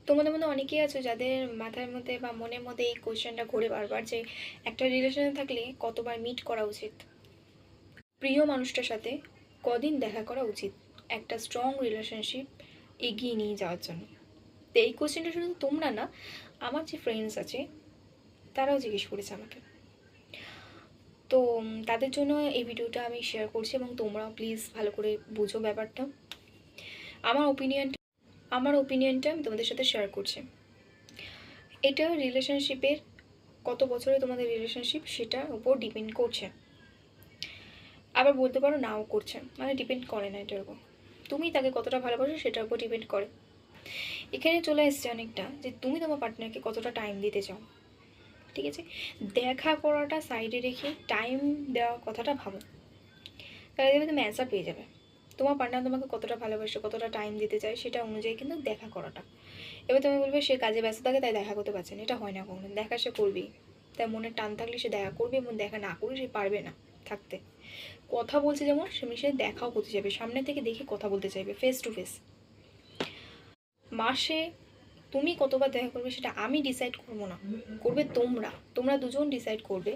তোমাদের মধ্যে অনেকেই আছো যাদের মাথার মধ্যে বা মনের মধ্যে এই কোয়েশ্চেনটা ঘুরে বারবার যে একটা রিলেশনে থাকলে কতবার মিট করা উচিত, প্রিয় মানুষটার সাথে কদিন দেখা করা উচিত একটা স্ট্রং রিলেশনশিপ এগিয়ে নিয়ে যাওয়ার জন্য। তো এই কোয়েশ্চেনটা শুধু তোমরা না, আমার যে ফ্রেন্ডস আছে তারাও জিজ্ঞেস করেছে আমাকে। তো তাদের জন্য এই ভিডিওটা আমি শেয়ার করছি এবং তোমরাও প্লিজ ভালো করে বুঝো ব্যাপারটা। আমার ওপিনিয়নটা আমি তোমাদের সাথে শেয়ার করছি। এটা রিলেশনশিপের কত বছরে তোমাদের রিলেশনশিপ সেটার উপর ডিপেন্ড করছে, আবার বলতে পারো নাও করছে, মানে ডিপেন্ড করে না এটার উপর। তুমি তাকে কতটা ভালোবাসো সেটার উপর ডিপেন্ড করে। এখানে চলে এসছে অনেকটা যে তুমি তোমার পার্টনারকে কতটা টাইম দিতে চাও। ঠিক আছে, দেখা করাটা সাইডে রেখে টাইম দেওয়ার কথাটা ভাবো, তাহলে দেখবে তুমি অ্যান্সার পেয়ে যাবে। তোমার পার্টনার তোমাকে কতটা ভালোবাসে, কতটা টাইম দিতে চায়, সেটা অনুযায়ী কিন্তু দেখা করাটা। এবার তুমি বলবে সে কাজে ব্যস্ত থাকে তাই দেখা করতে পারছে না, এটা হয় না কখনো। দেখা সে করবেই, তার মনের টান থাকলে সে দেখা করবে, এবং দেখা না করলে সে পারবে না থাকতে। কথা বলছে যেমন সে দেখাও করতে চাইবে, সামনে থেকে দেখে কথা বলতে চাইবে, ফেস টু ফেস। মাসে তুমি কতবার দেখা করবে সেটা আমি ডিসাইড করবো না, করবে তোমরা। তোমরা দুজন ডিসাইড করবে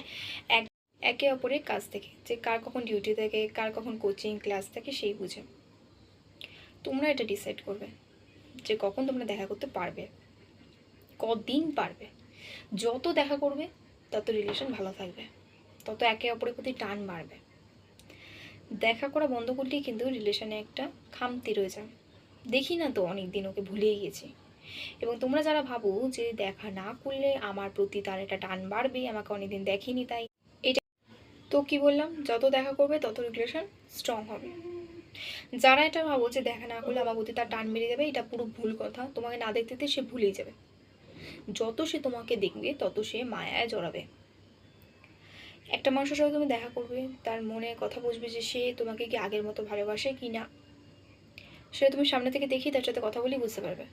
একে অপরের কাছ থেকে, যে কার কখন ডিউটি থাকে, কার কখন কোচিং ক্লাস থাকে, সেই বুঝে তোমরা এটা ডিসাইড করবে যে কখন তোমরা দেখা করতে পারবে, কদিন পারবে। যত দেখা করবে তত রিলেশন ভালো থাকবে, তত একে অপরের প্রতি টান বাড়বে। দেখা করা বন্ধ করলেই কিন্তু রিলেশনে একটা খামতি রয়ে যায়। দেখি না তো অনেক দিন ওকে ভুলেই গেছি। এবং তোমরা যারা ভাবো যে দেখা না করলে আমার প্রতি তার একটা টান বাড়বে, আমাকে অনেকদিন দেখেনি তাই, এটা তো কি বললাম, যত দেখা করবে তত রিলেশন স্ট্রং হবে। যারা এটা ভাবো যে দেখা না করলে আমার প্রতি তার টান বেড়ে যাবে, এটা পুরো ভুল কথা। তোমাকে না দেখতে সে ভুলেই যাবে। যত সে তোমাকে দেখবে তত সে মায়ায় জড়াবে। একটা মানুষের সাথে তুমি দেখা করবে, তার মনে কথা বুঝবে যে সে তোমাকে কি আগের মতো ভালোবাসে কি না, সেটা তুমি সামনে থেকে দেখি তার সাথে কথা বলেই বুঝতে পারবে।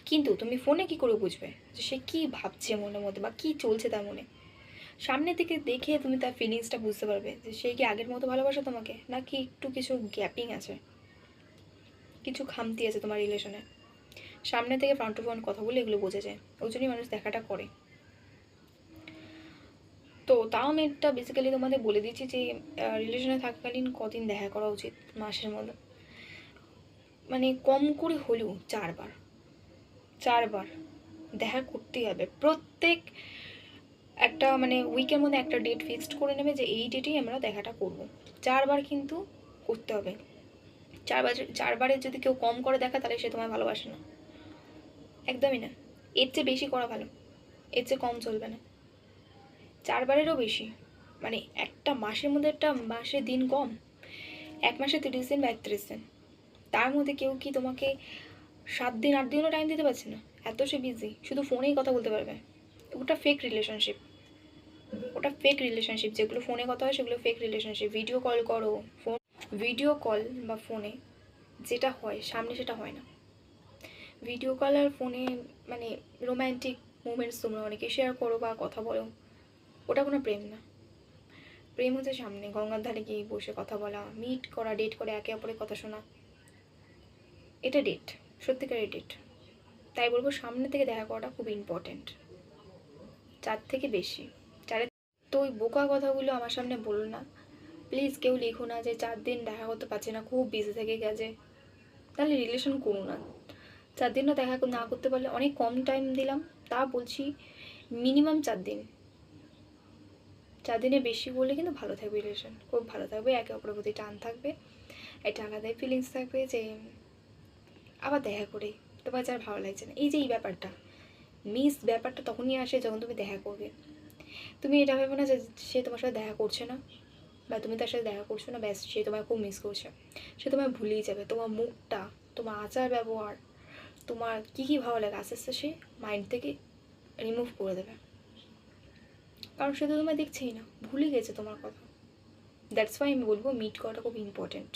কিন্তু তুমি ফোনে কি করে বুঝবে যে সে কি ভাবছে মনের মধ্যে বা কি চলছে তার মনে? সামনে থেকে দেখে তুমি তার ফিলিংসটা বুঝতে পারবে যে সে কি আগের মতো ভালোবাসে তোমাকে, নাকি একটু কিছু গ্যাপিং আছে, কিছু খামতি আছে তোমার রিলেশনে। সামনে থেকে ফ্রন্ট টু ফ্রন্ট কথা বলে এগুলো বোঝা যায়, ওই জন্যই মানুষ দেখাটা করে। তো তাও আমি এটা বেসিক্যালি তোমাদের বলে দিচ্ছি যে রিলেশনে থাকাকালীন কদিন দেখা করা উচিত মাসের মধ্যে, মানে কম করে হলেও 4 বার। 4 বার দেখা করতেই হবে। প্রত্যেক একটা মানে উইকের মধ্যে একটা ডেট ফিক্সড করে নেবে যে এই ডেটেই আমরা দেখাটা করব। 4 বার কিন্তু করতে হবে। 4বারের যদি কেউ কম করে দেখা তাহলে সে তোমায় ভালোবাসে না, একদমই না। এর চেয়ে বেশি করা ভালো, এর চেয়ে কম চলবে না। 4বারেরও বেশি, মানে একটা মাসের মধ্যে একটা মাসের দিন কম, এক মাসে 30 দিন বা 31 দিন, তার মধ্যে কেউ কি তোমাকে 7 দিন 8 দিনও টাইম দিতে পারছে না? এত সে বিজি, শুধু ফোনেই কথা বলতে পারবে। ওটা ফেক রিলেশনশিপ, ওটা ফেক রিলেশনশিপ। যেগুলো ফোনে কথা হয় সেগুলো ফেক রিলেশনশিপ। ভিডিও কল করো, ভিডিও কল বা ফোনে যেটা হয় সামনে সেটা হয় না। ভিডিও কল আর ফোনে মানে রোম্যান্টিক মুমেন্টস তোমরা অনেকে শেয়ার করো বা কথা বলো, ওটা কোনো প্রেম না। প্রেম হচ্ছে সামনে গঙ্গার ধারে গিয়ে বসে কথা বলা, মিট করা, ডেট করে একে অপরের কথা শোনা, এটা ডেট, সত্যিকারের ডেট। তাই বলবো সামনে থেকে দেখা করাটা খুব ইম্পর্ট্যান্ট, 4 থেকে বেশি। 4। তো ওই বোকা কথাগুলো আমার সামনে বলো না প্লিজ। কেউ লিখো না যে 4 দিন দেখা করতে পারছে না, খুব বিজি থেকে গেছে, তাহলে রিলেশন করো না। 4 দিনও দেখা না করতে পারলে অনেক কম টাইম দিলাম, তা বলছি মিনিমাম 4 দিন। 4 দিনের বেশি বললে কিন্তু ভালো থাকবে রিলেশন, খুব ভালো থাকবে, একে অপরের প্রতি টান থাকবে, একটা আলাদাই ফিলিংস থাকবে যে আবার দেখা করে তোমার যার ভালো লাগছে না। এই যে এই ব্যাপারটা ব্যাপারটা তখনই আসে যখন তুমি দেখা করবে। তুমি এটা ভেবো না যে সে তোমার সাথে দেখা করছে না বা তুমি তার সাথে দেখা করছো না, ব্যাস সে তোমায় খুব মিস করছে। সে তোমায় ভুলেই যাবে। তোমার মুখটা, তোমার আচার ব্যবহার, তোমার কী কী ভালো লাগে আস্তে আস্তে সে মাইন্ড থেকে রিমুভ করে দেবে, কারণ সে তো তোমায় দেখছেই না, ভুলে গেছে তোমার কথা। দ্যাটস ওয়াই আমি বলবো মিট করাটা খুব ইম্পর্টেন্ট।